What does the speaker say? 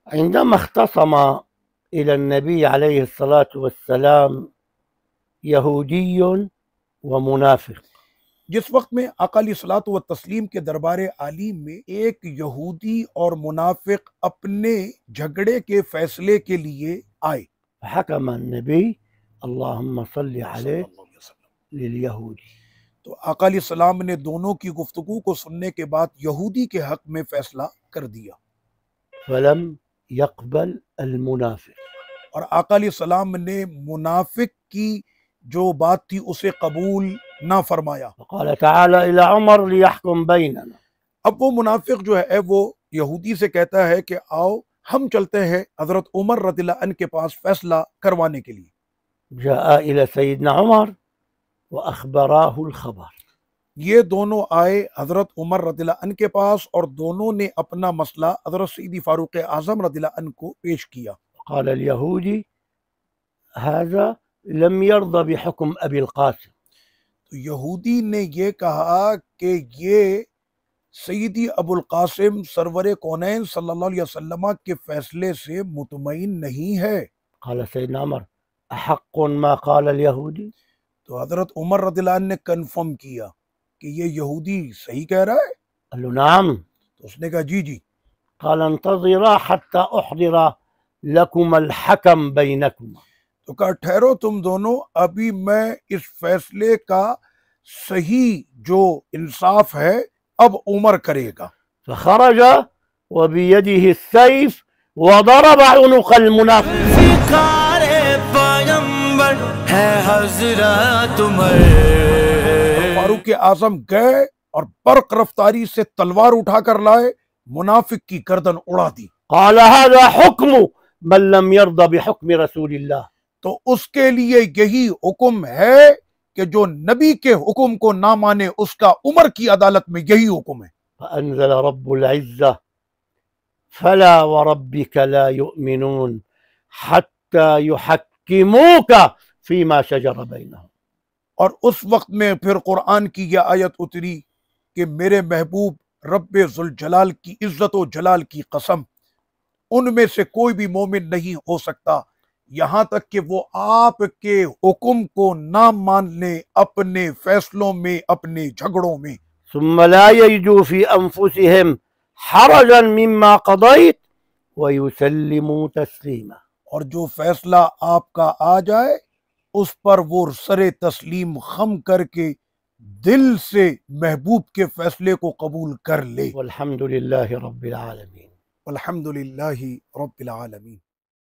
عندما اختصم إلى النبي عليه الصلاة والسلام یہودی ومنافق، جس وقت میں آقا علیہ الصلوۃ والتسلیم کے دربار عالی میں ایک یہودی اور منافق اپنے جھگڑے کے فیصلے کے لیے آئے، حکم النبی اللہم صلی علیہ للیہودی، تو آقا علیہ السلام نے دونوں کی گفتگو کو سننے کے بعد یہودی کے حق میں فیصلہ کر دیا، فلم یقبل المنافق، اور آقا علیہ السلام نے منافق کی جو بات تھی اسے قبول نہ فرمایا۔ وقال تعالی الی عمر لیحکم بیننا، اب وہ منافق جو ہے وہ یہودی سے کہتا ہے کہ آؤ ہم چلتے ہیں حضرت عمر رضی اللہ عنہ کے پاس فیصلہ کروانے کے لیے۔ جاء الی سیدنا عمر واخبراہ الخبر، یہ دونوں آئے حضرت عمر رضی اللہ عنہ کے پاس اور دونوں نے اپنا مسئلہ حضرت سیدی فاروق اعظم رضی اللہ عنہ کو پیش کیا۔ قال الیہودی هذا لم يرضى بحکم ابی القاسم، تو یہودی نے یہ کہا کہ یہ سیدی ابو القاسم سرور کونین صلی اللہ علیہ وسلم کے فیصلے سے مطمئن نہیں ہے۔ قال سیدنا عمر احق ما قال الیہودی، تو حضرت عمر رضی اللہ عنہ نے کنفرم کیا کہ یہ یہودی صحیح کہہ رہا ہے؟ قال له نعم، تو اس نے کہا جی جی۔ قال انتظرا حتى احضر لكم الحكم بينكما، تو کہا ٹھہرو تم دونوں، ابھی میں اس فیصلے کا صحیح جو انصاف ہے اب عمر کرے گا۔ فخرج وبيده السيف وضرب عنق المنافق، فکار پیغمبر ہے حضرت عمر، فاروق اعظم گئے اور برق رفتاری سے تلوار اٹھا کر لائے، منافق کی گردن اڑا دی۔ قال هذا حكم من لم يرضى بحكم رسول الله، تو اس کے لیے یہی حکم ہے کہ جو نبی کے حکم کو نہ مانے اس کا عمر کی عدالت میں یہی حکم ہے۔ فأنزل رب العزة فلا وربك لا يؤمنون حتى يحكموك فيما شجر بينهم، اور اس وقت میں پھر قرآن کی یہ آیت اتری کہ میرے محبوب رب ذوالجلال کی عزت و جلال کی قسم، ان میں سے کوئی بھی مومن نہیں ہو سکتا یہاں تک کہ وہ آپ کے حکم کو نہ مان لیں اپنے فیصلوں میں، اپنے جھگڑوں میں۔ ثم لا يجدوا في أنفسهم حرجا مما قضيت ويسلموا تسليما، اور جو فیصلہ آپ کا آ جائے اس پر وہ سر تسلیم خم کر کے دل سے محبوب کے فیصلے کو قبول کر لے۔ والحمد لله رب العالمين۔ والحمد للہ رب العالمین۔